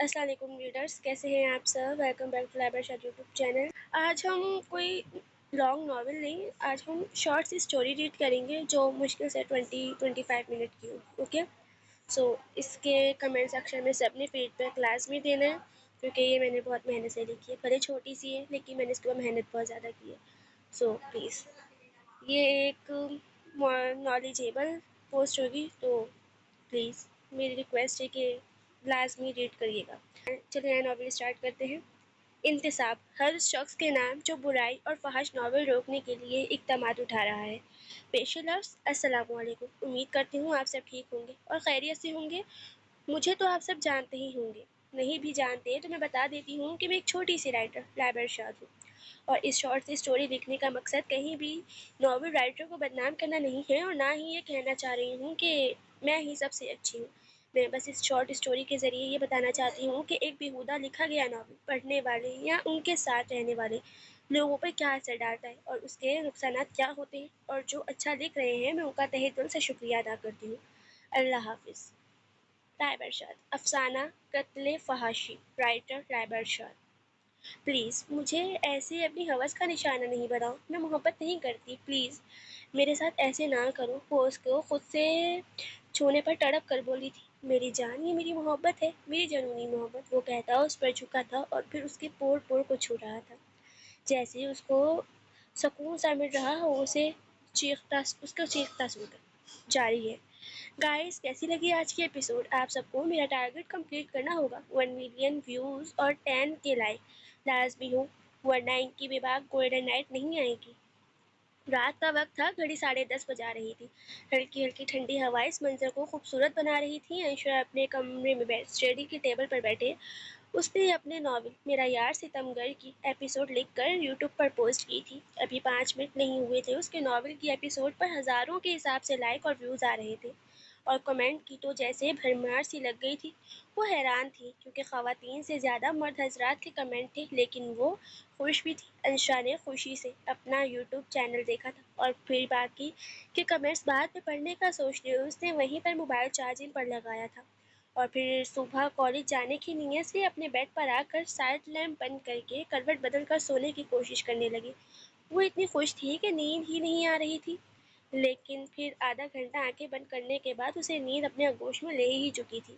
السلام علیکم ریڈرس، کیسے ہیں آپ سب؟ Welcome back to لائبر Shad YouTube channel. آج ہم کوئی لانگ ناول نہیں، آج ہم شارٹ سی اسٹوری ریڈ کریں گے جو مشکل سے 20-25 منٹ کی ہو۔ اوکے، سو اس کے کمنٹ سیکشن میں سب نے فیڈ بیک لازمی دینا ہے، کیونکہ یہ میں نے بہت محنت سے لکھی ہے۔ بھلے چھوٹی سی ہے لیکن میں نے اس کے بعد محنت بہت زیادہ کی ہے۔ سو پلیز، یہ ایک نالجیبل پوسٹ ہوگی، تو پلیز میری ریکویسٹ ہے کہ لازمی ریڈ کریے گا۔ چلیے نیا ناول اسٹارٹ کرتے ہیں۔ انتصاب، ہر شخص کے نام جو برائی اور فحش ناول روکنے کے لیے اقدامات اٹھا رہا ہے۔ پیش لفظ السلام علیکم، امید کرتی ہوں آپ سب ٹھیک ہوں گے اور خیریت سے ہوں گے۔ مجھے تو آپ سب جانتے ہی ہوں گے، نہیں بھی جانتے تو میں بتا دیتی ہوں کہ میں ایک چھوٹی سی رائٹر لائبر شاد ہوں، اور اس شارٹ سی اسٹوری لکھنے کا مقصد کہیں بھی ناول رائٹر کو بدنام کرنا نہیں ہے، اور نہ ہی یہ کہنا چاہ رہی ہوں کہ میں ہی سب سے اچھی ہوں۔ میں بس اس شارٹ اسٹوری کے ذریعے یہ بتانا چاہتی ہوں کہ ایک بیہودہ لکھا گیا ناول پڑھنے والے یا ان کے ساتھ رہنے والے لوگوں پر کیا اثر ڈالتا ہے اور اس کے نقصانات کیا ہوتے ہیں، اور جو اچھا لکھ رہے ہیں میں ان کا تہہ دل سے شکریہ ادا کرتی ہوں۔ اللہ حافظ۔ لائبر شاد، افسانہ قتل فحاشی، رائٹر لائبر شاد۔ پلیز مجھے ایسے اپنی ہوس کا نشانہ نہیں بناؤ، میں محبت نہیں کرتی، پلیز میرے ساتھ ایسے نہ کرو۔ پوسٹ کو خود سے چھونے پر تڑپ کر بولی تھی، میری جان، یہ میری محبت ہے، میری جنونی محبت۔ وہ کہتا اس پر جھکا تھا اور پھر اس کے پور پور کو چھو رہا تھا، جیسے اس کو سکون سا مل رہا ہو۔ اس کو چیختا سن کر جاری ہے۔ گائز، کیسی لگی آج کی ایپیسوڈ؟ آپ سب کو میرا ٹارگٹ کمپلیٹ کرنا ہوگا، 1 ملین ویوز اور 10 کے لائک لازمی ہو، ورنہ ان کی بے باک گولڈن نائٹ نہیں آئے گی۔ رات کا وقت تھا، گھڑی 10:30 بجا رہی تھی۔ ہلکی ہلکی ٹھنڈی ہوائیں اس منظر کو خوبصورت بنا رہی تھیں۔ انشا اپنے کمرے میں اسٹڈی کی ٹیبل پر بیٹھے اس نے اپنے ناول میرا یار ستمگر کی ایپیسوڈ لکھ کر یوٹیوب پر پوسٹ کی تھی۔ ابھی 5 منٹ نہیں ہوئے تھے اس کے ناول کی ایپیسوڈ پر ہزاروں کے حساب سے لائک اور ویوز آ رہے تھے، اور کمنٹ کی تو جیسے بھرمار سی لگ گئی تھی۔ وہ حیران تھی کیونکہ خواتین سے زیادہ مرد حضرات کے کمنٹ تھے، لیکن وہ خوش بھی تھی۔ انشا نے خوشی سے اپنا یوٹیوب چینل دیکھا تھا، اور پھر باقی کے کمنٹس بعد میں پڑھنے کا سوچ لیا اس نے وہیں پر موبائل چارجنگ پر لگایا تھا، اور پھر صبح کالج جانے کی نیت سے اپنے بیڈ پر آ کر سائڈ لیمپ بند کر کے کروٹ بدل کر سونے کی کوشش کرنے لگی۔ وہ اتنی خوش تھی کہ نیند ہی نہیں آ رہی تھی، لیکن پھر آدھا گھنٹہ آنکھیں بند کرنے کے بعد اسے نیند اپنے آغوش میں لے ہی چکی تھی۔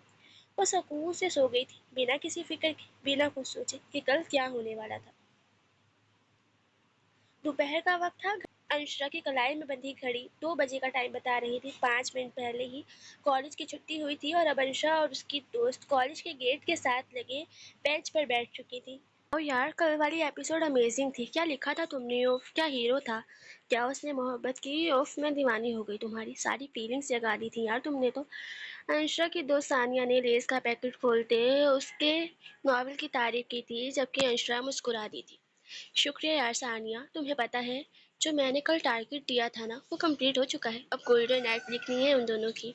وہ سکون سے سو گئی تھی، بنا کسی فکر کے، بنا کچھ سوچے کہ کل کیا ہونے والا تھا۔ دوپہر کا وقت تھا۔ انشا کی کلائی میں بندھی گھڑی 2 بجے کا ٹائم بتا رہی تھی۔ 5 منٹ پہلے ہی کالج کی چھٹی ہوئی تھی، اور اب انشا اور اس کی دوست کالج کے گیٹ کے ساتھ لگے بینچ پر بیٹھ چکی تھی۔ او یار، کل والی ایپیسوڈ امیزنگ تھی۔ کیا لکھا تھا تم نے؟ اوف، کیا ہیرو تھا، کیا اس نے محبت کی، اوف میں دیوانی ہو گئی، تمہاری ساری فیلنگز جگا دی تھی یار تم نے تو۔ انشا کی دوست ثانیہ نے لیز کا پیکٹ کھولتے اس کے ناول کی تعریف کی تھی، جبکہ انشا مسکرا دی تھی۔ شکریہ یار ثانیہ، تمہیں پتہ ہے جو میں نے کل ٹارگٹ دیا تھا نا، وہ کمپلیٹ ہو چکا ہے، اب گولڈن نائٹ لکھنی ہے ان دونوں کی۔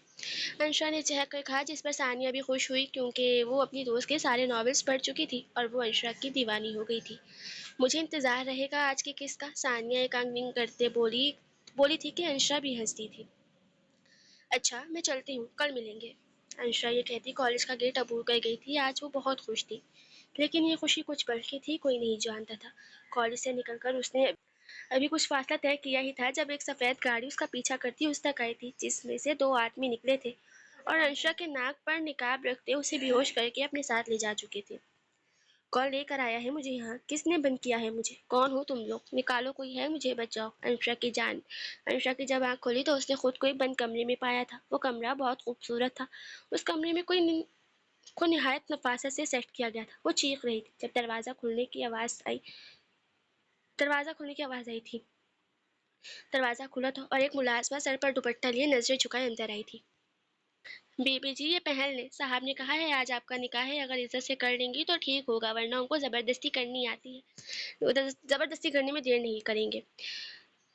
انشا نے چہک کر کہا، جس پر ثانیہ بھی خوش ہوئی کیونکہ وہ اپنی دوست کے سارے ناولز پڑھ چکی تھی اور وہ انشا کی دیوانی ہو گئی تھی۔ مجھے انتظار رہے گا آج کے کس کا، ثانیہ ایک آنکھ ونک کرتے بولی تھی کہ انشا بھی ہنستی تھی۔ اچھا میں چلتی ہوں، کل ملیں گے۔ انشا یہ کہتی کالج کا گیٹ عبور کر گئی تھی۔ آج وہ بہت خوش تھی، لیکن یہ خوشی کچھ پل کی تھی، کوئی نہیں جانتا تھا۔ کالج سے نکل کر اس نے ابھی کچھ فاصلہ طے کیا ہی تھا جب ایک سفید گاڑی اس کا پیچھا کرتی اس تک آئی تھی، جس میں سے 2 آدمی نکلے تھے اور انشا کے ناک پر نقاب رکھتے اسے بے ہوش کر کے اپنے ساتھ لے جا چکے تھے۔ کون لے کر آیا ہے مجھے یہاں؟ کس نے بند کیا ہے مجھے؟ کون ہو تم لوگ؟ نکالو، کوئی ہے، مجھے بچاؤ۔ انشا کی جب آنکھ کھولی تو اس نے خود کو ایک بند کمرے میں پایا تھا۔ وہ کمرہ بہت خوبصورت تھا، اس کمرے میں کو نہایت نفاست سے سیٹ کیا گیا تھا۔ وہ چیخ رہی تھی جب دروازہ کھلنے کی آواز آئی تھی۔ دروازہ کھلا تھا اور ایک ملازمہ سر پر دوپٹہ لیے نظریں جھکائے اندر آئی تھی۔ بی بی جی، یہ پہن لیں، صاحب نے کہا ہے آج آپ کا نکاح ہے، اگر عزت سے کر لیں گی تو ٹھیک ہوگا، ورنہ ان کو زبردستی کرنی آتی ہے، زبردستی کرنے میں دیر نہیں کریں گے۔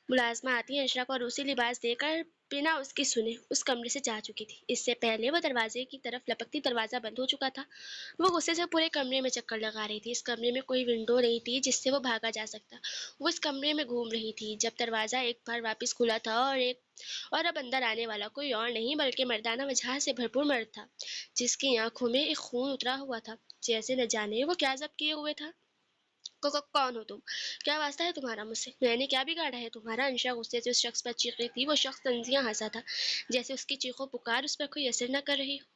ملازمہ آتی انشرا کو عروسی لباس دے کر بنا اس کی سنے اس کمرے سے جا چکی تھی۔ اس سے پہلے وہ دروازے کی طرف لپکتی دروازہ بند ہو چکا تھا۔ وہ غصے سے پورے کمرے میں چکر لگا رہی تھی۔ اس کمرے میں کوئی ونڈو نہیں تھی جس سے وہ بھاگا جا سکتا۔ وہ اس کمرے میں گھوم رہی تھی جب دروازہ ایک بار واپس کھلا تھا اور اب اندر آنے والا کوئی اور نہیں بلکہ مردانہ وجاہت سے بھرپور مرد تھا جس کی آنکھوں میں ایک خون اترا ہوا تھا جیسے نہ جانے وہ کیا ضبط کیے ہوئے تھا۔ کون ہو تم؟ کیا واسطہ ہے تمہارا مجھ سے؟ میں نے کیا بگاڑا ہے تمہارا؟ انشا غصے سے اس شخص پر چیخ رہی تھی۔ وہ شخص طنزیہ ہنسا تھا جیسے اس کی چیخو پکار اس پر کوئی اثر نہ کر رہی ہو۔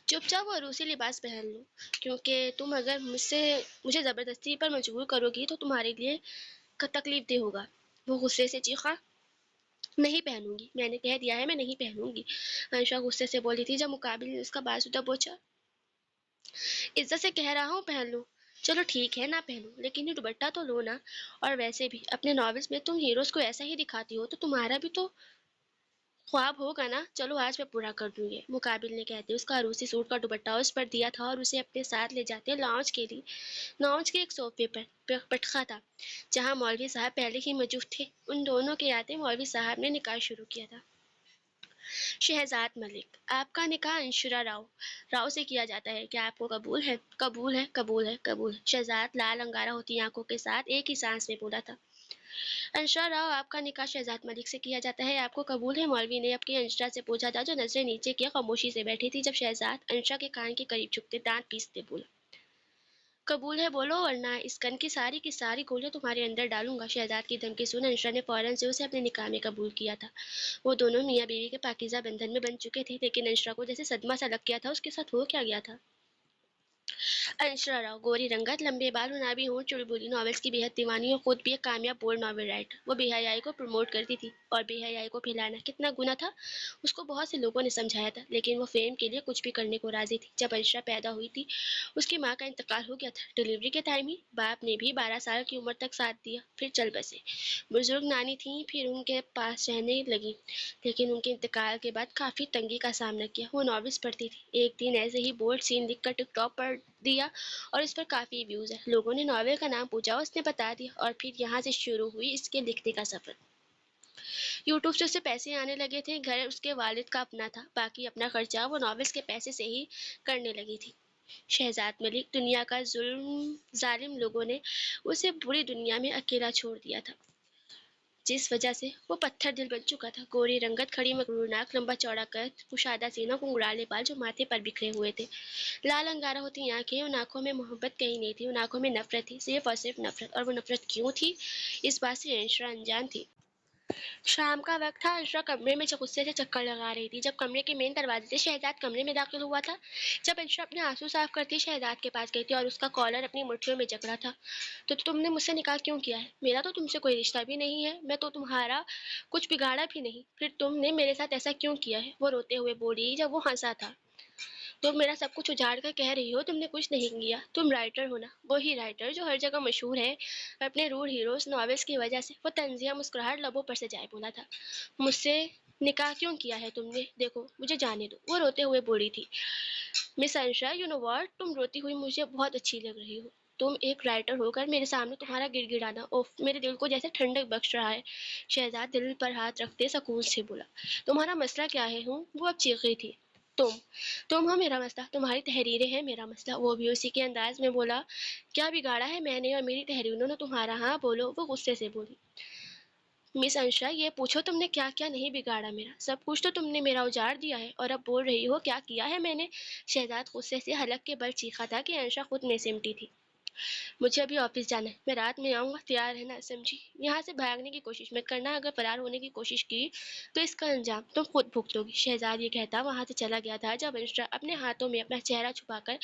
چپ چاپ وہ عروسی لباس پہن لو کیونکہ تم اگر مجھے زبردستی پر مجبور کرو گی تو تمہارے لیے تکلیف دہ ہوگا۔ وہ غصے سے چیخا، نہیں پہنوں گی، میں نے کہہ دیا ہے میں نہیں پہنوں گی۔ انشا غصے سے بولی تھی جب مقابل نے اس کا بازو بوچھا۔ عزت سے کہہ رہا ہوں پہن لو۔ چلو ٹھیک ہے نہ پہنو لیکن یہ دوپٹہ تو لو نا۔ اور ویسے بھی اپنے ناولز میں تم ہیروز کو ایسا ہی دکھاتی ہو تو تمہارا بھی تو خواب ہوگا نا۔ چلو آج میں پورا کر دوں گی، مقابل نے کہتے اس کا عروسی سوٹ کا دوپٹہ اس پر دیا تھا اور اسے اپنے ساتھ لے جاتے لاؤنج کے ایک صوفے پر پٹخا تھا جہاں مولوی صاحب پہلے ہی موجود تھے۔ ان دونوں کے آتے مولوی صاحب نے نکاح شروع کیا تھا۔ شہزاد ملک، آپ کا نکاح انشرا راؤ سے کیا جاتا ہے، کیا آپ کو قبول ہے؟ قبول ہے، قبول ہے، قبول ہے، شہزاد لال انگارہ ہوتی آنکھوں کے ساتھ ایک ہی سانس میں بولا تھا۔ انشرا راؤ، آپ کا نکاح شہزاد ملک سے کیا جاتا ہے، آپ کو قبول ہے؟ مولوی نے اب کی انشرا سے پوچھا تھا جو نظریں نیچے کیے خاموشی سے بیٹھی تھی۔ جب شہزاد انشرا کے کان کے قریب جھکتے دانت پیستے بولا، قبول ہے بولو ورنہ اس کن کی ساری گولیاں تمہارے اندر ڈالوں گا۔ شہزاد کی دھمکی سن انشرا نے فوراً سے اسے اپنے نکاح میں قبول کیا تھا۔ وہ دونوں میاں بیوی کے پاکیزہ بندھن میں بندھ چکے تھے لیکن انشرا کو جیسے صدمہ سا لگ گیا تھا۔ اس کے ساتھ ہو کیا گیا تھا؟ انشرا راؤ، گوری رنگت، لمبے بال، منابی ہونٹ، چڑبولی، ناولز کی بے حد دیوانی اور خود بھی ایک کامیاب بورڈ ناول رائٹر۔ وہ بے حیائی کو پروموٹ کرتی تھی اور بے حیائی کو پھیلانا کتنا گناہ تھا اس کو بہت سے لوگوں نے سمجھایا تھا لیکن وہ فیم کے لیے کچھ بھی کرنے کو راضی تھی۔ جب انشرا پیدا ہوئی تھی اس کی ماں کا انتقال ہو گیا تھا ڈلیوری کے ٹائم ہی۔ باپ نے بھی 12 سال کی عمر تک ساتھ دیا پھر چل بسے۔ بزرگ نانی تھیں پھر ان کے پاس رہنے لگیں لیکن ان کے انتقال کے بعد کافی تنگی کا سامنا کیا۔ وہ ناولز پڑھتی تھی، ایک دن ایسے ہی بولڈ سین لکھ کر ٹک ٹاک پر دیا اور اس پر کافی ویوز ہیں۔ لوگوں نے ناول کا نام پوچھا اس نے بتا دیا اور پھر یہاں سے شروع ہوئی اس کے لکھنے کا سفر۔ یوٹیوب سے اسے پیسے آنے لگے تھے، گھر اس کے والد کا اپنا تھا، باقی اپنا خرچہ وہ ناولز کے پیسے سے ہی کرنے لگی تھی۔ شہزاد ملک، دنیا کا ظالم لوگوں نے اسے بری دنیا میں اکیلا چھوڑ دیا تھا جس وجہ سے وہ پتھر دل بن چکا تھا۔ گوری رنگت، کھڑی مغرور ناک، لمبا چوڑا قد، کشادہ سینہ، گنگرالے بال جو ماتھے پر بکھرے ہوئے تھے، لال انگارہ ہوتی آنکھیں۔ ان آنکھوں میں محبت کہیں نہیں تھی، ان آنکھوں میں نفرت تھی، صرف اور صرف نفرت۔ اور وہ نفرت کیوں تھی اس بات سے انشرا انجان تھی۔ شام کا وقت تھا، انشرا کمرے میں غصے سے چکر لگا رہی تھی جب کمرے کے مین دروازے سے شہزاد کمرے میں داخل ہوا تھا۔ جب انشرا اپنے آنسو صاف کرتی شہزاد کے پاس گئی تھی اور اس کا کالر اپنی مٹھیوں میں جکڑا تھا۔ تو تم نے مجھ سے نکاح کیوں کیا ہے؟ میرا تو تم سے کوئی رشتہ بھی نہیں ہے، میں تو تمہارا کچھ بگاڑا بھی نہیں، پھر تم نے میرے ساتھ ایسا کیوں کیا ہے؟ وہ روتے ہوئے بولی جب وہ ہنسا تھا۔ تم میرا سب کچھ اجاڑ کر کہہ رہی ہو تم نے کچھ نہیں کیا۔ تم رائٹر ہو نا، وہی رائٹر جو ہر جگہ مشہور ہے اپنے روڈ ہیروز ناولز کی وجہ سے۔ وہ طنزیہ مسکراہٹ لبوں پر سجائے بولا تھا، مجھ سے نکاح کیوں کیا ہے تم نے؟ دیکھو مجھے جانے دو، وہ روتے ہوئے بولی تھی۔ مس انشرا، یو نو واٹ، تم روتی ہوئی مجھے بہت اچھی لگ رہی ہو۔ تم ایک رائٹر ہو کر میرے سامنے تمہارا گڑ گڑانا اوف میرے دل کو جیسے ٹھنڈک بخش رہا ہے۔ شہزاد دل پر ہاتھ رکھتے سکون سے بولا، تمہارا مسئلہ کیا ہے؟ ہوں، وہ اب چیخ رہی تھی، تم ہو میرا مسئلہ، تمہاری تحریریں ہیں میرا مسئلہ۔ وہ بھی اسی کے انداز میں بولا، کیا بگاڑا ہے میں نے اور میری تحریروں نے تمہارا؟ ہاں بولو، وہ غصے سے بولی۔ مس انشرا، یہ پوچھو تم نے کیا کیا نہیں بگاڑا میرا؟ سب کچھ تو تم نے میرا اجاڑ دیا ہے اور اب بول رہی ہو کیا کیا ہے میں نے؟ شہزاد غصے سے حلق کے بل چیخا تھا کہ انشرا خود میں سمٹی تھی۔ مجھے ابھی آفس جانا ہے، میں رات میں آؤں گا، تیار رہنا سمجھی؟ یہاں سے بھاگنے کی کوشش مت کرنا، اگر فرار ہونے کی کوشش کی تو اس کا انجام تم خود بھگتو گی۔ شہزاد یہ کہتا وہاں سے چلا گیا تھا جب انشرا اپنے ہاتھوں میں اپنا چہرہ چھپا کر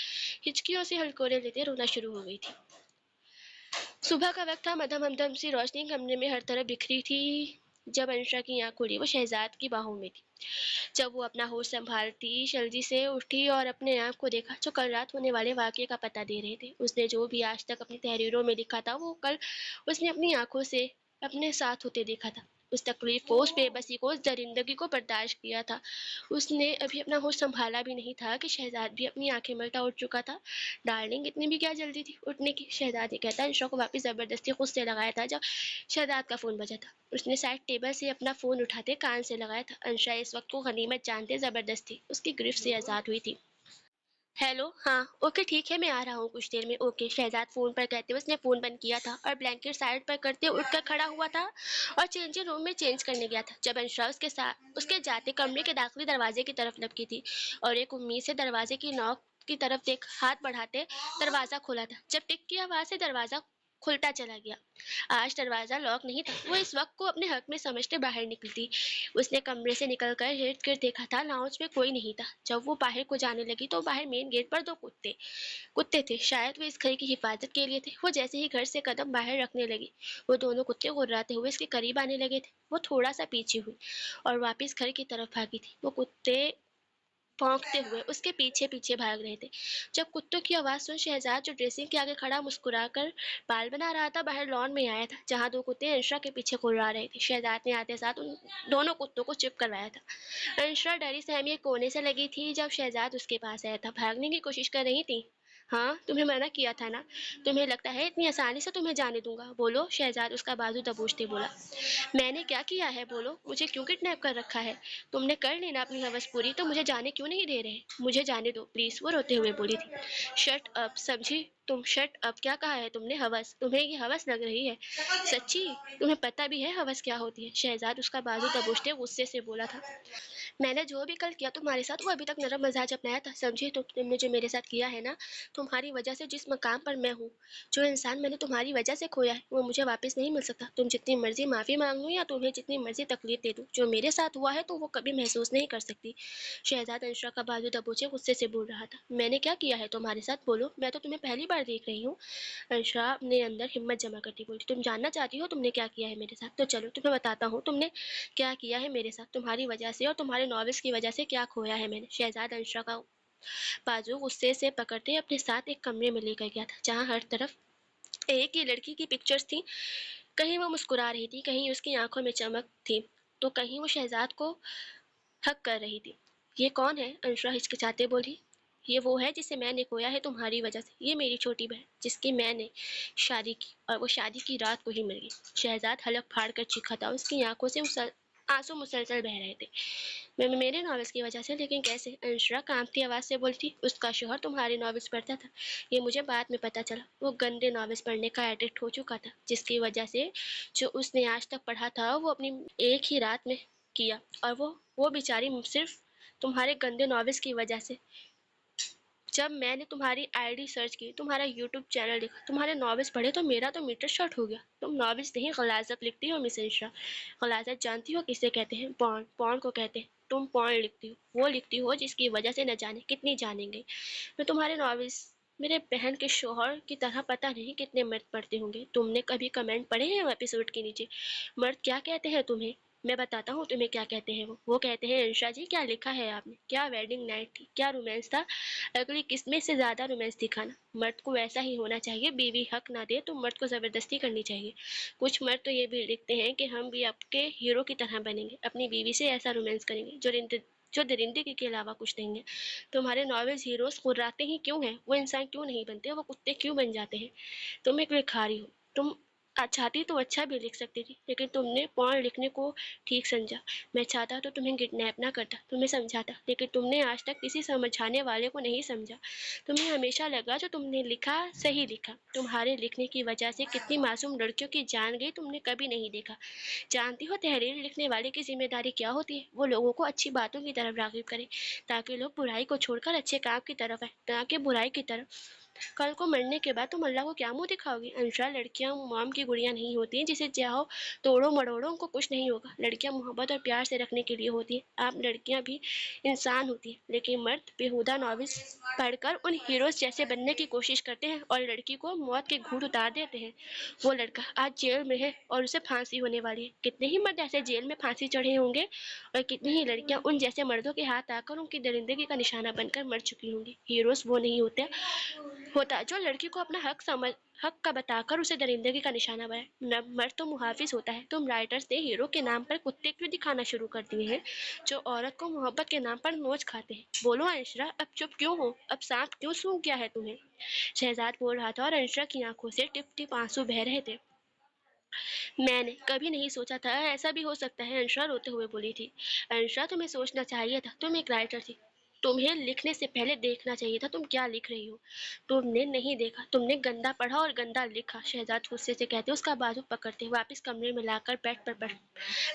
ہچکیوں سے ہلکورے لیتے رونا شروع ہو گئی تھی۔ صبح کا وقت تھا، مدھم مدھم سی روشنی کمرے میں ہر طرف بکھری تھی۔ جب انشرا کی آنکھ کھلی وہ شہزاد کی باہوں میں تھی۔ جب وہ اپنا ہوش سنبھالتی جلدی سے اٹھی اور اپنے آپ کو دیکھا جو کل رات ہونے والے واقعے کا پتہ دے رہے تھے۔ اس نے جو بھی آج تک اپنی تحریروں میں لکھا تھا وہ کل اس نے اپنی آنکھوں سے اپنے ساتھ ہوتے دیکھا تھا۔ اس تکلیف کو، اس بے بسی کو، اس درندگی کو برداشت کیا تھا۔ اس نے ابھی اپنا ہوش سنبھالا بھی نہیں تھا کہ شہزاد بھی اپنی آنکھیں ملتا اٹھ چکا تھا۔ ڈارلنگ اتنی بھی کیا جلدی تھی اٹھنے کی؟ شہزاد نے کہتا انشا کو واپس زبردستی خود سے لگایا تھا جب شہزاد کا فون بجا تھا۔ اس نے سائڈ ٹیبل سے اپنا فون اٹھاتے کان سے لگایا تھا۔ انشا اس وقت کو غنیمت جانتے زبردستی اس کی گرفت سے آزاد ہوئی تھی۔ ہیلو، ہاں اوکے ٹھیک ہے، میں آ رہا ہوں کچھ دیر میں، اوکے۔ شہزاد فون پر کہتے ہوئے اس نے فون بند کیا تھا اور بلینکٹ سائڈ پر کرتے اٹھ کر کھڑا ہوا تھا اور چینجنگ روم میں چینج کرنے گیا تھا جب انشا اس کے جاتے کمرے کے داخلی دروازے کی طرف لپکی تھی اور ایک امید سے دروازے کی نوک کی طرف دیکھ ہاتھ بڑھاتے دروازہ کھولا تھا۔ جب ٹک کی آواز سے دروازہ کھلتا چلا گیا۔ آج دروازہ لاک نہیں تھا۔ وہ اس وقت کو اپنے حق میں سمجھتے باہر نکلتی۔ اس نے کمرے سے نکل کر ارد گرد دیکھا تھا، لاؤنج میں کوئی نہیں تھا۔ جب وہ باہر کو جانے لگی تو باہر مین گیٹ پر دو کتے تھے، شاید وہ اس گھر کی حفاظت کے لیے تھے۔ وہ جیسے ہی گھر سے قدم باہر رکھنے لگی، وہ دونوں کتے غراتے ہوئے اس کے قریب آنے لگے تھے۔ وہ تھوڑا سا پیچھے ہوئی اور واپس گھر کی طرف بھاگی تھی۔ وہ کتے بھونکتے ہوئے اس کے پیچھے پیچھے بھاگ رہے تھے۔ جب کتوں کی آواز سن شہزاد جو ڈریسنگ کے آگے کھڑا مسکرا کر بال بنا رہا تھا باہر لان میں آیا تھا جہاں دو کتے انشا کے پیچھے غرا رہے تھے۔ شہزاد نے آتے ساتھ ان دونوں کتوں کو چپ کروایا تھا۔ انشا ڈری سہمی ایک کونے سے لگی تھی جب شہزاد اس کے پاس آیا تھا۔ بھاگنے کی کوشش کر رہی تھی؟ ہاں تمہیں منع کیا تھا نا، تمہیں لگتا ہے اتنی آسانی سے تمہیں جانے دوں گا؟ بولو، شہزاد اس کا بازو دبوچتے بولا۔ میں نے کیا کیا ہے بولو، مجھے کیوں کڈنیپ کر رکھا ہے؟ تم نے کر لینا اپنی ہوس پوری تو مجھے جانے کیوں نہیں دے رہے؟ مجھے جانے دو پلیز، وہ روتے ہوئے بولی تھی۔ شٹ اپ، سمجھی تم؟ شٹ اپ کیا کہا ہے تم نے؟ ہوس؟ تمہیں یہ ہوس لگ رہی ہے؟ سچی؟ تمہیں پتہ بھی ہے ہوس کیا ہوتی ہے؟ شہزاد اس کا بازو دبوچتے غصے سے بولا تھا۔ میں نے جو بھی کل کیا تمہارے ساتھ وہ ابھی تک نرم مزاج اپنایا تھا، سمجھی؟ تم نے جو میرے ساتھ کیا ہے نا، تمہاری وجہ سے جس مقام پر میں ہوں، جو انسان میں نے تمہاری وجہ سے کھویا ہے وہ مجھے واپس نہیں مل سکتا۔ تم جتنی مرضی معافی مانگ لوں یا تمہیں جتنی مرضی تکلیف دے دوں، جو میرے ساتھ ہوا ہے تو وہ کبھی محسوس نہیں کر سکتی۔ شہزاد انشا کا بازو دبوچے غصے سے بول رہا تھا۔ میں نے کیا کیا ہے تمہارے ساتھ؟ بولو، میں تو تمہیں پہلی بار دیکھ رہی ہوں۔ انشا اپنے اندر ہمت جمع کرتی بولی، تم جاننا چاہتی ہو تم نے کیا کیا ہے میرے ساتھ؟ تو چلو تمہیں بتاتا ہوں تم نے کیا کیا ہے میرے ساتھ، تمہاری وجہ سے اور تمہارے ناولس کی وجہ سے کیا کھویا ہے میں نے۔ شہزاد انشا کا بازو غصے سے پکڑتے اپنے ساتھ ایک کمرے میں لے کر گیا تھا جہاں ہر طرف ایک ہی لڑکی کی پکچرز تھیں۔ کہیں وہ مسکرا رہی تھی، کہیں اس کی آنکھوں میں چمک تھی تو کہیں وہ شہزاد کو حق کر رہی تھی۔ یہ کون ہے؟ انشا ہچکچاتے بولی۔ یہ وہ ہے جسے میں نے کھویا ہے تمہاری وجہ سے، یہ میری چھوٹی بہن جس کی میں نے شادی کی اور وہ شادی کی رات کو ہی مر گئی۔ شہزاد حلق پھاڑ کر چیخا تھا، اس کی آنکھوں سے آنسو مسلسل بہہ رہے تھے۔ میرے ناولس کی وجہ سے؟ لیکن کیسے؟ انشا کانپتی آواز سے بولی تھی۔ اس کا شوہر تمہارے ناولس پڑھتا تھا، یہ مجھے بعد میں پتا چلا۔ وہ گندے ناولس پڑھنے کا ایڈکٹ ہو چکا تھا جس کی وجہ سے جو اس نے آج تک پڑھا تھا وہ اپنی ایک ہی رات میں کیا، اور وہ بیچاری صرف تمہارے گندے ناولس کی وجہ سے۔ جب میں نے تمہاری آئی ڈی سرچ کی، تمہارا یوٹیوب چینل دیکھا، تمہارے ناولس پڑھے تو میرا تو میٹر شارٹ ہو گیا۔ تم ناولس نہیں غلاظت لکھتی ہو مس انشا۔ غلاظت جانتی ہو کسے کہتے ہیں؟ پورن کو کہتے ہیں۔ تم پورن لکھتی ہو، وہ لکھتی ہو جس کی وجہ سے نہ جانے کتنی جانیں گے۔ میں تمہارے ناولس میرے بہن کے شوہر کی طرح پتہ نہیں کتنے مرد پڑھتے ہوں گے۔ تم نے کبھی کمنٹ پڑھے ہیں ایپیسوڈ کے نیچے؟ مرد کیا کہتے ہیں تمہیں؟ میں بتاتا ہوں تمہیں کیا کہتے ہیں۔ وہ کہتے ہیں انشا جی کیا لکھا ہے آپ نے، کیا ویڈنگ نائٹ تھی، کیا رومانس تھا، اگلی قسمیں سے زیادہ رومانس دکھانا۔ مرد کو ایسا ہی ہونا چاہیے، بیوی حق نہ دے تو مرد کو زبردستی کرنی چاہیے۔ کچھ مرد تو یہ بھی لکھتے ہیں کہ ہم بھی آپ کے ہیرو کی طرح بنیں گے، اپنی بیوی سے ایسا رومانس کریں گے جو درندگی کے علاوہ کچھ نہیں ہے۔ تمہارے ناولز ہیروز غراتے ہی کیوں ہیں؟ وہ انسان کیوں نہیں بنتے؟ وہ کتے کیوں بن جاتے ہیں؟ تم ایک لکھاری ہو، تم چاہتی تو اچھا بھی لکھ سکتی تھی، لیکن تم نے پورن لکھنے کو ٹھیک سمجھا۔ میں چاہتا تو تمہیں کڈنیپ نہ کرتا، تمہیں سمجھاتا، لیکن تم نے آج تک کسی سمجھانے والے کو نہیں سمجھا۔ تمہیں ہمیشہ لگا جو تم نے لکھا صحیح لکھا۔ تمہارے لکھنے کی وجہ سے کتنی معصوم لڑکیوں کی جان گئی تم نے کبھی نہیں دیکھا۔ جانتی ہو تحریر لکھنے والے کی ذمہ داری کیا ہوتی ہے؟ وہ لوگوں کو اچھی باتوں کی طرف راغب کرے تاکہ لوگ برائی کو چھوڑ کر اچھے کام کی طرف آئیں، نہ کہ برائی کی طرف۔ کل کو مرنے کے بعد تم اللہ کو کیا منہ دکھاؤ گی؟ انشا لڑکیاں مام کی گڑیاں نہیں ہوتی ہیں جسے چاہو توڑو مڑوڑو ان کو کچھ نہیں ہوگا۔ لڑکیاں محبت اور پیار سے رکھنے کے لیے ہوتی ہیں۔ آپ لڑکیاں بھی انسان ہوتی ہیں، لیکن مرد بیہودہ ناولس پڑھ کر ان ہیروز جیسے بننے کی کوشش کرتے ہیں اور لڑکی کو موت کے گھوٹ اتار دیتے ہیں۔ وہ لڑکا آج جیل میں ہے اور اسے پھانسی ہونے والی ہے۔ کتنے ہی مرد ایسے جیل میں پھانسی چڑھے ہوں گے اور کتنی ہی لڑکیاں ان جیسے مردوں کے ہاتھ آ کر ان کی درندگی کا نشانہ بن کر مر چکی ہوں گی۔ ہیروز وہ نہیں ہوتا جو لڑکی کو اپنا حق کا بتا کر اسے درندگی کا نشانہ بنایا۔ مرد تو محافظ ہوتا ہے، تم رائٹرز نے ہیرو کے نام پر کتے کیوں دکھانا شروع کر دیے ہیں جو عورت کو محبت کے نام پر نوچ کھاتے ہیں؟ بولو انشرا، اب چپ کیوں ہو؟ اب سانپ کیوں سونگھ گیا ہے تمہیں؟ شہزاد بول رہا تھا اور انشرا کی آنکھوں سے ٹپ ٹپ آنسو بہہ رہے تھے۔ میں نے کبھی نہیں سوچا تھا ایسا بھی ہو سکتا ہے، انشرا روتے ہوئے بولی تھی۔ انشرا، تمہیں سوچنا چاہیے تھا، تم ایک رائٹر تھی، تمہیں لکھنے سے پہلے دیکھنا چاہیے تھا تم کیا لکھ رہی ہو۔ تم نے نہیں دیکھا، تم نے گندا پڑھا اور گندا لکھا، شہزاد غصے سے کہتے اس کا بازو پکڑتے واپس کمرے میں لا کر بیڈ پر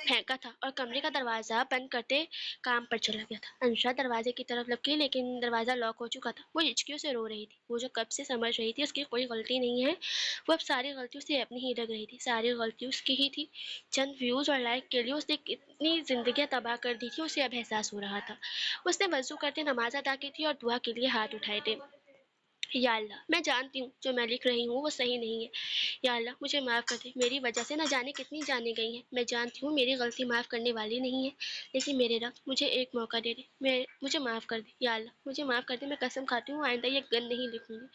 پھینکا تھا اور کمرے کا دروازہ بند کرتے کام پر چلا گیا تھا۔ انشرا دروازے کی طرف لپکی لیکن دروازہ لاک ہو چکا تھا۔ وہ ہچکیوں سے رو رہی تھی، وہ جو کب سے سمجھ رہی تھی اس کی کوئی غلطی نہیں ہے، وہ اب ساری غلطی اسے اپنی ہی لگ رہی تھی، ساری غلطی اس کی ہی تھی۔ چند ویوز اور لائک کے لیے اس نے کتنی زندگیاں تباہ کر دی تھی، اسے اب احساس ہو رہا تھا۔ اس نے وضو کرتے نماز ادا کی تھی اور دعا کے لیے ہاتھ اٹھائے تھے۔ یا اللہ، میں جانتی ہوں جو میں لکھ رہی ہوں وہ صحیح نہیں ہے، یا اللہ مجھے معاف کر دے، میری وجہ سے نہ جانے کتنی جانیں گئی ہیں، میں جانتی ہوں میری غلطی معاف کرنے والی نہیں ہے، لیکن میرے رب مجھے ایک موقع دے دے، مجھے معاف کر دے، یا اللہ مجھے معاف کر دے، میں قسم کھاتی ہوں آئندہ یہ گن نہیں لکھوں گی،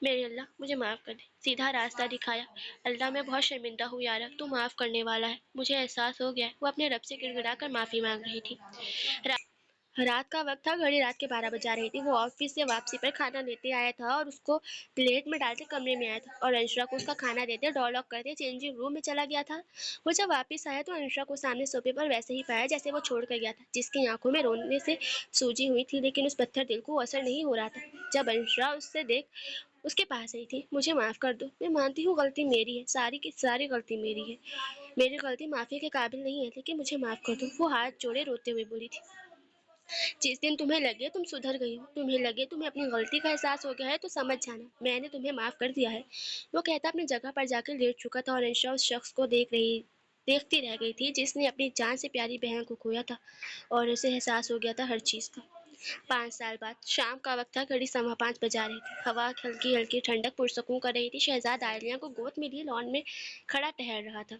میرے اللہ مجھے معاف کر دے۔ سیدھا راستہ دکھایا۔ اللہ میں بہت شرمندہ ہوں یا رب، تو معاف کرنے والا ہے، مجھے احساس ہو گیا ہے۔ وہ اپنے رب سے گڑ گڑا کر معافی مانگ رہی تھی۔ رات کا وقت تھا، گھڑی رات کے 12 بجا رہی تھی۔ وہ آفس سے واپسی پر کھانا لیتے آیا تھا اور اس کو پلیٹ میں ڈالتے کمرے میں آیا تھا اور انشرا کو اس کا کھانا دیتے ڈور لاک کرتے چینجنگ روم میں چلا گیا تھا۔ وہ جب واپس آیا تو انشرا کو سامنے صوفے پر ویسے ہی پایا جیسے وہ چھوڑ کر گیا تھا، جس کی آنکھوں میں رونے سے سوجی ہوئی تھی لیکن اس پتھر دل کو اثر نہیں ہو رہا تھا۔ جب انشرا اس کے پاس آئی تھی، مجھے معاف کر دو، میں مانتی ہوں غلطی میری ہے، ساری کی ساری غلطی میری ہے، میری غلطی معافی کے قابل نہیں ہے، لیکن مجھے معاف کر دو، وہ ہاتھ جوڑے روتے ہوئے بولی تھی۔ جس دن تمہیں لگے تم سدھر گئی ہو، تمہیں لگے تمہیں اپنی غلطی کا احساس ہو گیا ہے تو سمجھ جانا میں نے تمہیں معاف کر دیا ہے۔ وہ کہتا اپنی جگہ پر جا کے لیٹ چکا تھا اور انشا اس شخص کو دیکھتی رہ گئی تھی جس نے اپنی جان سے پیاری بہن کو کھویا تھا اور اسے احساس ہو گیا تھا ہر چیز کا۔ 5 سال بعد شام کا وقت تھا، گھڑی 5:15 بجا رہی تھی، ہوا ہلکی ہلکی ٹھنڈک پرسکون کر رہی تھی۔ شہزاد عالیہ کو گود میں لیے لان میں کھڑا ٹہل رہا تھا۔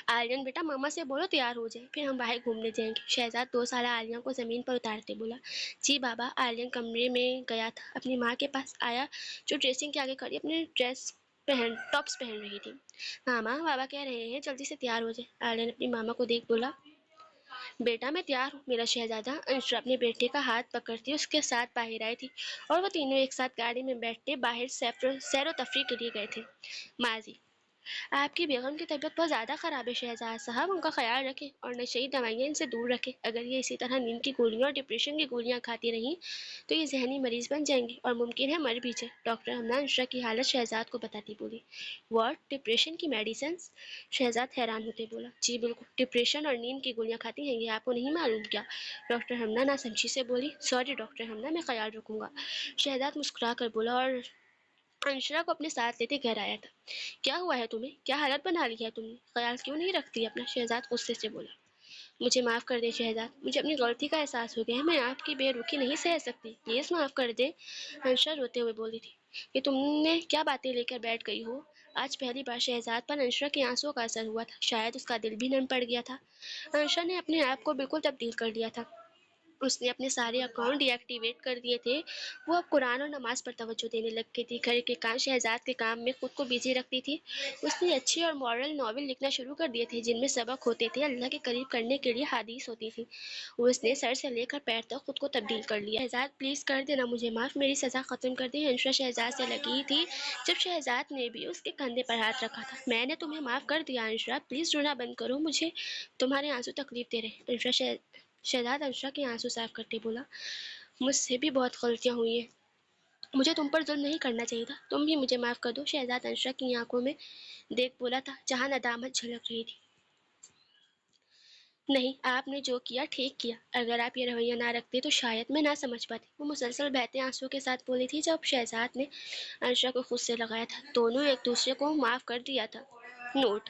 آرین بیٹا، ماما سے بولو تیار ہو جائے، پھر ہم باہر گھومنے جائیں گے، شہزاد 2 سالہ عالیہ کو زمین پر اتارتے بولا۔ جی بابا۔ آرین کمرے میں گیا تھا، اپنی ماں کے پاس آیا جو ڈریسنگ کے آگے کھڑی اپنے ٹاپس پہن رہی تھی۔ ماما، بابا کہہ رہے ہیں جلدی سے تیار ہو جائے۔ آرین اپنی ماما کو دیکھ بولا۔ بیٹا میں تیار ہوں میرا شہزادہ۔ انشرا اپنے بیٹے کا ہاتھ پکڑتی اس کے ساتھ باہر آئی تھی اور وہ تینوں ایک ساتھ گاڑی میں بیٹھتے باہر سیر و تفریح کے لیے گئے تھے۔ ماضی: آپ کی بیگم کی طبیعت بہت زیادہ خراب ہے شہزاد صاحب، ان کا خیال رکھیں اور نشئی دوائیاں ان سے دور رکھیں، اگر یہ اسی طرح نیند کی گولیاں اور ڈپریشن کی گولیاں کھاتی رہیں تو یہ ذہنی مریض بن جائیں گی اور ممکن ہے مر بھی جائے۔ ڈاکٹر حمنا انشرا کی حالت شہزاد کو بتاتی بولی۔ واٹ، ڈپریشن کی میڈیسنز؟ شہزاد حیران ہوتے بولا۔ جی بالکل، ڈپریشن اور نیند کی گولیاں کھاتی ہیں، یہ آپ کو نہیں معلوم کیا؟ ڈاکٹر حمنا ناسمجھی سے بولی۔ سوری ڈاکٹر حمنا، میں خیال رکھوں گا، شہزاد مسکرا کر بولا اور انشرا کو اپنے ساتھ لیتے گھر آیا تھا۔ کیا ہوا ہے تمہیں؟ کیا حالت بنا لی ہے تم نے؟ خیال کیوں نہیں رکھتی اپنا؟ شہزاد غصے سے بولا۔ مجھے معاف کر دے شہزاد، مجھے اپنی غلطی کا احساس ہو گیا ہے، میں آپ کی بے رخی نہیں سہ سکتی، پلیز معاف کر دے۔ انشرا روتے ہوئے بولی تھی۔ یہ تم نے کیا باتیں لے کر بیٹھ گئی ہو؟ آج پہلی بار شہزاد پر انشرا کے آنسوؤں کا اثر ہوا تھا، شاید اس کا دل بھی نرم پڑ گیا تھا۔ انشرا نے اپنے آپ کو بالکل تبدیل کر لیا تھا، اس نے اپنے سارے اکاؤنٹ ڈی ایکٹیویٹ کر دیے تھے، وہ اب قرآن اور نماز پر توجہ دینے لگ گئی تھی، گھر کے کام شہزاد کے کام میں خود کو بیزی رکھتی تھی۔ اس نے اچھی اور مورل ناول لکھنا شروع کر دیے تھے جن میں سبق ہوتے تھے، اللہ کے قریب کرنے کے لیے حدیث ہوتی تھی۔ اس نے سر سے لے کر پیر تک خود کو تبدیل کر لیا۔ شہزاد پلیز کر دینا مجھے معاف، میری سزا ختم کر دے۔ انشرا شہزاد سے لگی تھی جب شہزاد نے بھی اس کے کندھے پر ہاتھ رکھا تھا۔ میں نے تمہیں معاف کر دیا انشرا، پلیز رونا بند کرو، مجھے تمہارے آنسو تکلیف دے رہے۔ شہزاد انشرا کے آنسو صاف کرتے بولا۔ مجھ سے بھی بہت غلطیاں ہوئی ہیں، مجھے تم پر ظلم نہیں کرنا چاہیے تھا، تم بھی مجھے معاف کر دو۔ شہزاد انشرا کی آنکھوں میں دیکھ بولا تھا جہاں ندامت جھلک رہی تھی۔ نہیں، آپ نے جو کیا ٹھیک کیا، اگر آپ یہ رویہ نہ رکھتے تو شاید میں نہ سمجھ پاتی۔ وہ مسلسل بہتے آنسو کے ساتھ بولی تھی۔ جب شہزاد نے انشرا کو خود سے لگایا تھا، دونوں ایک دوسرے کو معاف کر دیا تھا۔ نوٹ: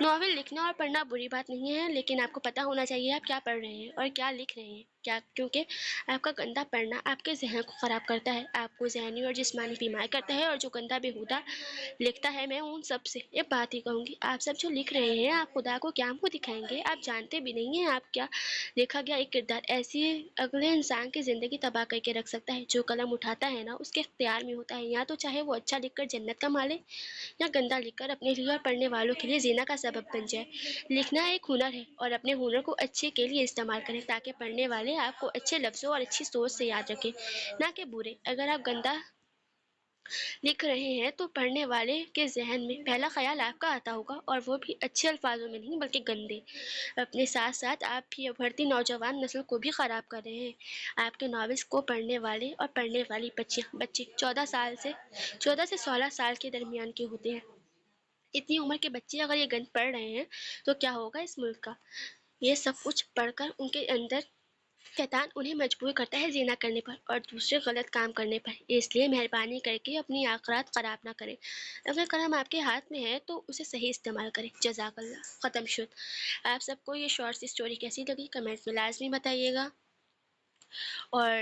ناول لکھنا اور پڑھنا بری بات نہیں ہے، لیکن آپ کو پتہ ہونا چاہیے آپ کیا پڑھ رہے ہیں اور کیا لکھ رہے ہیں۔ کیا؟ کیونکہ آپ کا گندا پڑھنا آپ کے ذہن کو خراب کرتا ہے، آپ کو ذہنی اور جسمانی بیمار کرتا ہے، اور جو گندا بیہودہ لکھتا ہے میں ان سب سے یہ بات ہی کہوں گی، آپ سب جو لکھ رہے ہیں آپ خدا کو کیا منہ دکھائیں گے؟ آپ جانتے بھی نہیں ہیں آپ کیا لکھا گیا ایک کردار ایسی اگلے انسان کی زندگی تباہ کر کے رکھ سکتا ہے۔ جو قلم اٹھاتا ہے نا اس کے اختیار میں ہوتا ہے، یا تو چاہے وہ اچھا لکھ کر جنت کما لے یا گندا لکھ کر اپنے لیے اور پڑھنے والوں کے لیے زنا کا سبب بن جائے۔ لکھنا ایک ہنر ہے اور اپنے ہنر کو اچھے کے لیے استعمال کریں تاکہ پڑھنے والے آپ کو اچھے لفظوں اور اچھی سوچ سے یاد رکھیں، نہ کہ برے۔ اگر آپ گندا لکھ رہے ہیں تو پڑھنے والے کے ذہن میں پہلا خیال آپ کا آتا ہوگا، اور وہ بھی اچھے الفاظوں میں نہیں بلکہ گندے۔ اپنے ساتھ ساتھ آپ بھی ابھرتی نوجوان نسل کو بھی خراب کر رہے ہیں۔ آپ کے ناولز کو پڑھنے والے اور پڑھنے والی بچے 14 سے 16 سال کے درمیان کے ہوتے ہیں۔ اتنی عمر کے بچے اگر یہ گند پڑھ رہے ہیں تو کیا ہوگا اس ملک کا؟ یہ سب کچھ پڑھ کر ان کے اندر شیطان انہیں مجبور کرتا ہے زنا کرنے پر اور دوسرے غلط کام کرنے پر۔ اس لیے مہربانی کر کے اپنی آخرات خراب نہ کریں۔ اگر قلم آپ کے ہاتھ میں ہے تو اسے صحیح استعمال کریں۔ جزاک اللہ۔ ختم شد۔ آپ سب کو یہ شارٹس اسٹوری کیسی لگی کمنٹ میں لازمی بتائیے گا، اور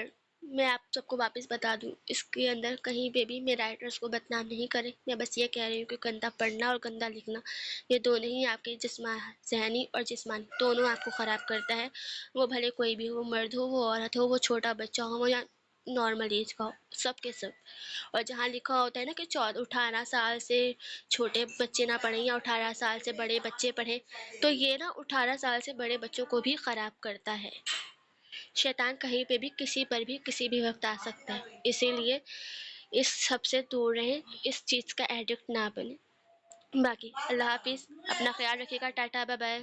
میں آپ سب کو واپس بتا دوں اس کے اندر کہیں پہ بھی میں رائٹرس کو بدنام نہیں کرے، میں بس یہ کہہ رہی ہوں کہ گندا پڑھنا اور گندا لکھنا یہ دونوں ہی آپ کے ذہنی اور جسمانی دونوں آپ کو خراب کرتا ہے۔ وہ بھلے کوئی بھی ہو، مرد ہو، وہ عورت ہو، وہ چھوٹا بچہ ہو یا نارمل ایج کا ہو، سب کے سب۔ اور جہاں لکھا ہوتا ہے نا کہ 18 سال سے چھوٹے بچے نہ پڑھیں یا 18 سال سے بڑے بچے پڑھیں، تو یہ نا 18 سال سے بڑے بچوں کو بھی خراب کرتا ہے۔ شیطان کہیں پہ بھی کسی پر بھی کسی بھی وقت آ سکتا ہے، اسی لیے اس سب سے دور رہیں، اس چیز کا ایڈکٹ نہ بنیں۔ باقی اللہ حافظ، اپنا خیال رکھیے گا، ٹاٹا، بائے بائے۔